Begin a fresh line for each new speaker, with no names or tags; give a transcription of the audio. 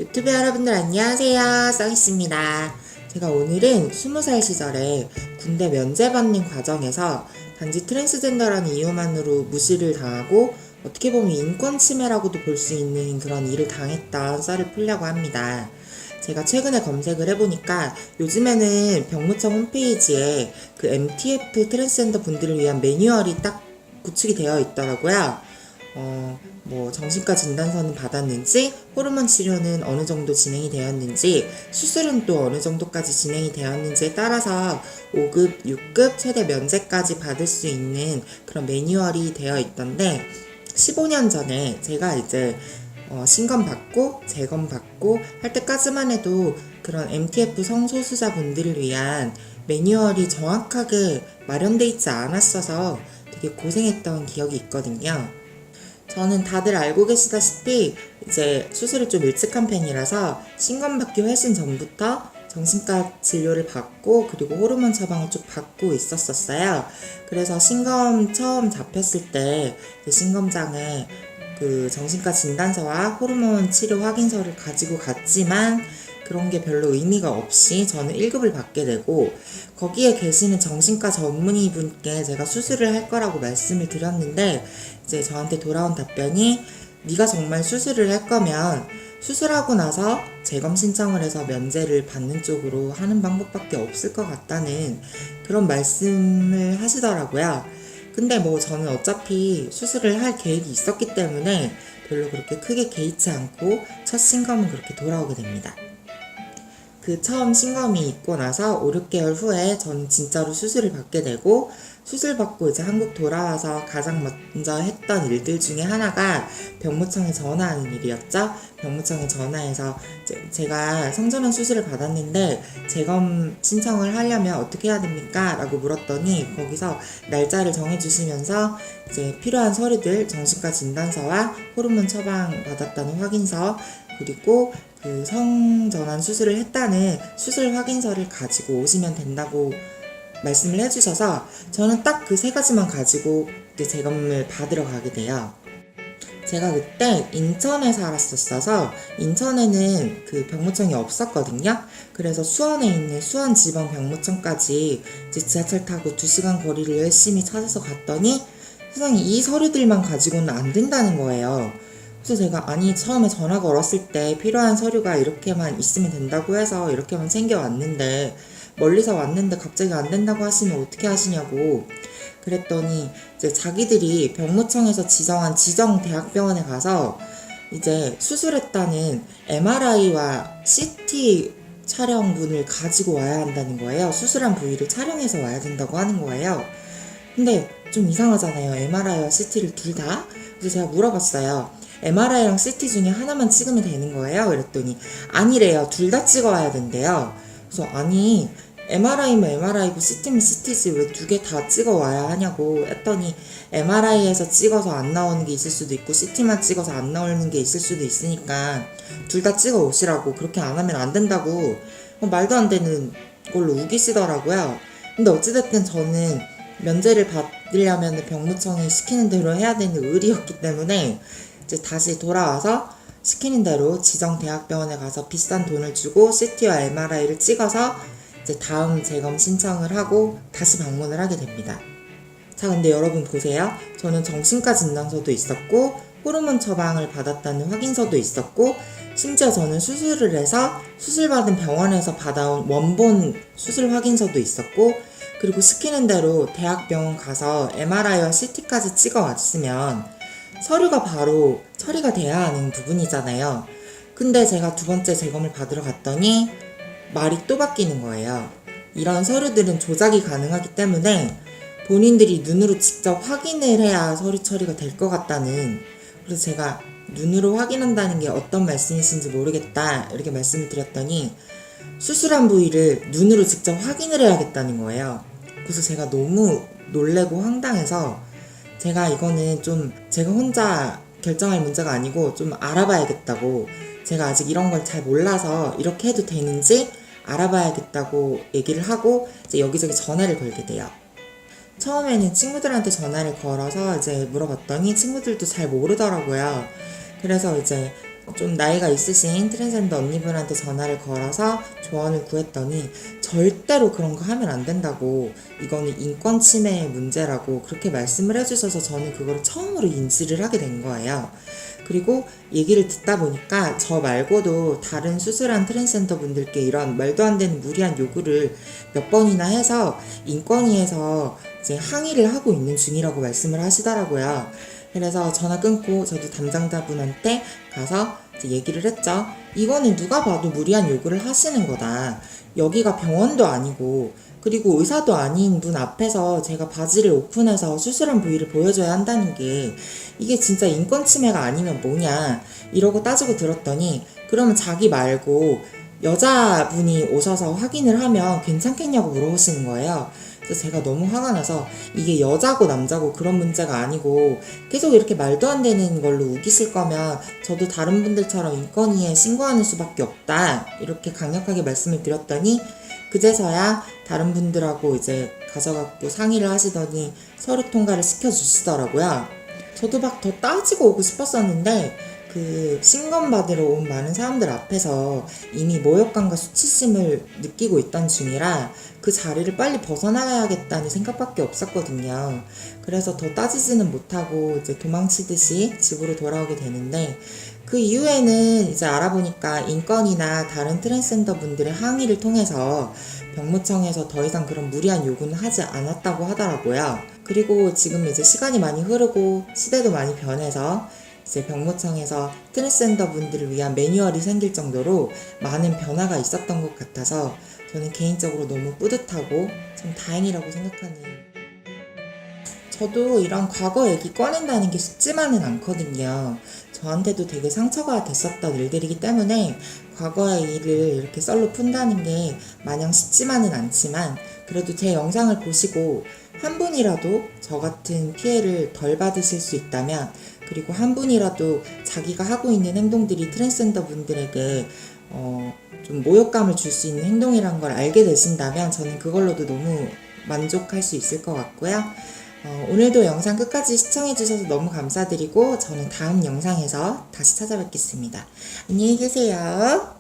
유튜브 여러분들 안녕하세요. 써있습니다. 제가 오늘은 20살 시절에 군대 면제받는 과정에서 단지 트랜스젠더라는 이유만으로 무시를 당하고 어떻게 보면 인권 침해라고도 볼 수 있는 그런 일을 당했던 썰을 풀려고 합니다. 제가 최근에 검색을 해보니까 요즘에는 병무청 홈페이지에 그 MTF 트랜스젠더 분들을 위한 매뉴얼이 딱 구축이 되어 있더라고요. 정신과 진단서는 받았는지, 호르몬 치료는 어느 정도 진행이 되었는지, 수술은 또 어느 정도까지 진행이 되었는지에 따라서 5급, 6급, 최대 면제까지 받을 수 있는 그런 매뉴얼이 되어 있던데, 15년 전에 제가 이제 신검 받고 재검 받고 할 때까지만 해도 그런 MTF 성소수자분들을 위한 매뉴얼이 정확하게 마련돼 있지 않았어서 되게 고생했던 기억이 있거든요. 저는 다들 알고 계시다시피 이제 수술을 좀 일찍 한 편이라서 신검 받기 훨씬 전부터 정신과 진료를 받고 그리고 호르몬 처방을 쭉 받고 있었어요. 그래서 신검 처음 잡혔을 때 신검장에 그 정신과 진단서와 호르몬 치료 확인서를 가지고 갔지만 그런 게 별로 의미가 없이 저는 1급을 받게 되고 거기에 계시는 정신과 전문의 분께 제가 수술을 할 거라고 말씀을 드렸는데 이제 저한테 돌아온 답변이 네가 정말 수술을 할 거면 수술하고 나서 재검 신청을 해서 면제를 받는 쪽으로 하는 방법밖에 없을 것 같다는 그런 말씀을 하시더라고요. 근데 저는 어차피 수술을 할 계획이 있었기 때문에 별로 그렇게 크게 개의치 않고 첫 신검은 그렇게 돌아오게 됩니다. 그 처음 신검이 있고 나서 5, 6개월 후에 저는 진짜로 수술을 받게 되고 수술 받고 이제 한국 돌아와서 가장 먼저 했던 일들 중에 하나가 병무청에 전화하는 일이었죠. 병무청에 전화해서 제가 성전환 수술을 받았는데 재검 신청을 하려면 어떻게 해야 됩니까? 라고 물었더니 거기서 날짜를 정해주시면서 이제 필요한 서류들 정신과 진단서와 호르몬 처방 받았다는 확인서 그리고 그 성전환 수술을 했다는 수술 확인서를 가지고 오시면 된다고 말씀을 해주셔서 저는 딱 그 세 가지만 가지고 재검을 받으러 가게 돼요. 제가 그때 인천에 살았었어서 인천에는 그 병무청이 없었거든요. 그래서 수원에 있는 수원지방병무청까지 이제 지하철 타고 2시간 거리를 열심히 찾아서 갔더니 세상에 이 서류들만 가지고는 안 된다는 거예요. 그래서 제가 처음에 전화 걸었을 때 필요한 서류가 이렇게만 있으면 된다고 해서 이렇게만 챙겨왔는데 멀리서 왔는데 갑자기 안 된다고 하시면 어떻게 하시냐고 그랬더니 이제 자기들이 병무청에서 지정한 지정 대학병원에 가서 이제 수술했다는 MRI와 CT 촬영분을 가지고 와야 한다는 거예요. 수술한 부위를 촬영해서 와야 된다고 하는 거예요. 근데 좀 이상하잖아요. MRI와 CT를 둘 다? 그래서 제가 물어봤어요. MRI랑 CT 중에 하나만 찍으면 되는 거예요? 그랬더니 아니래요. 둘 다 찍어와야 된대요. 그래서 아니 MRI면 MRI고 CT면 CT지 왜 두 개 다 찍어와야 하냐고 했더니 MRI에서 찍어서 안 나오는 게 있을 수도 있고 CT만 찍어서 안 나오는 게 있을 수도 있으니까 둘 다 찍어 오시라고 그렇게 안 하면 안 된다고 말도 안 되는 걸로 우기시더라고요. 근데 어찌됐든 저는 면제를 받으려면 병무청이 시키는 대로 해야 되는 의리였기 때문에 이제 다시 돌아와서 시키는 대로 지정 대학병원에 가서 비싼 돈을 주고 CT와 MRI를 찍어서 이제 다음 재검 신청을 하고 다시 방문을 하게 됩니다. 자, 근데 여러분 보세요. 저는 정신과 진단서도 있었고 호르몬 처방을 받았다는 확인서도 있었고 심지어 저는 수술을 해서 수술받은 병원에서 받아온 원본 수술 확인서도 있었고 그리고 시키는 대로 대학병원 가서 MRI와 CT까지 찍어 왔으면 서류가 바로 처리가 돼야 하는 부분이잖아요. 근데 제가 두 번째 재검을 받으러 갔더니 말이 또 바뀌는 거예요. 이런 서류들은 조작이 가능하기 때문에 본인들이 눈으로 직접 확인을 해야 서류 처리가 될 것 같다는 그래서 제가 눈으로 확인한다는 게 어떤 말씀이신지 모르겠다 이렇게 말씀을 드렸더니 수술한 부위를 눈으로 직접 확인을 해야겠다는 거예요. 그래서 제가 너무 놀래고 황당해서 제가 이거는 좀 제가 혼자 결정할 문제가 아니고 좀 알아봐야겠다고 제가 아직 이런 걸 잘 몰라서 이렇게 해도 되는지 알아봐야겠다고 얘기를 하고 이제 여기저기 전화를 걸게 돼요. 처음에는 친구들한테 전화를 걸어서 이제 물어봤더니 친구들도 잘 모르더라고요. 그래서 이제 좀 나이가 있으신 트랜스젠더 언니분한테 전화를 걸어서 조언을 구했더니 절대로 그런 거 하면 안 된다고, 이거는 인권 침해의 문제라고 그렇게 말씀을 해주셔서 저는 그걸 처음으로 인지를 하게 된 거예요. 그리고 얘기를 듣다 보니까 저 말고도 다른 수술한 트랜스젠더 분들께 이런 말도 안 되는 무리한 요구를 몇 번이나 해서 인권위에서 이제 항의를 하고 있는 중이라고 말씀을 하시더라고요. 그래서 전화 끊고 저도 담당자분한테 가서 이제 얘기를 했죠. 이거는 누가 봐도 무리한 요구를 하시는 거다. 여기가 병원도 아니고, 그리고 의사도 아닌 분 앞에서 제가 바지를 오픈해서 수술한 부위를 보여줘야 한다는 게 이게 진짜 인권 침해가 아니면 뭐냐 이러고 따지고 들었더니, 그러면 자기 말고 여자분이 오셔서 확인을 하면 괜찮겠냐고 물어보시는 거예요. 그래서 제가 너무 화가 나서 이게 여자고 남자고 그런 문제가 아니고 계속 이렇게 말도 안 되는 걸로 우기실 거면 저도 다른 분들처럼 인권위에 신고하는 수밖에 없다, 이렇게 강력하게 말씀을 드렸더니 그제서야 다른 분들하고 이제 가셔갖고 상의를 하시더니 서류 통과를 시켜주시더라고요. 저도 막 더 따지고 오고 싶었었는데 그 신검 받으러 온 많은 사람들 앞에서 이미 모욕감과 수치심을 느끼고 있던 중이라 그 자리를 빨리 벗어나야겠다는 생각밖에 없었거든요. 그래서 더 따지지는 못하고 이제 도망치듯이 집으로 돌아오게 되는데, 그 이후에는 이제 알아보니까 인권이나 다른 트랜스젠더 분들의 항의를 통해서 병무청에서 더 이상 그런 무리한 요구는 하지 않았다고 하더라고요. 그리고 지금 이제 시간이 많이 흐르고 시대도 많이 변해서 이제 병무청에서 트랜스젠더 분들을 위한 매뉴얼이 생길 정도로 많은 변화가 있었던 것 같아서 저는 개인적으로 너무 뿌듯하고 참 다행이라고 생각하는. 저도 이런 과거 얘기 꺼낸다는 게 쉽지만은 않거든요. 저한테도 되게 상처가 됐었던 일들이기 때문에 과거의 일을 이렇게 썰로 푼다는 게 마냥 쉽지만은 않지만, 그래도 제 영상을 보시고 한 분이라도 저 같은 피해를 덜 받으실 수 있다면, 그리고 한 분이라도 자기가 하고 있는 행동들이 트랜스젠더 분들에게 좀 모욕감을 줄 수 있는 행동이란 걸 알게 되신다면 저는 그걸로도 너무 만족할 수 있을 것 같고요. 오늘도 영상 끝까지 시청해주셔서 너무 감사드리고 저는 다음 영상에서 다시 찾아뵙겠습니다. 안녕히 계세요.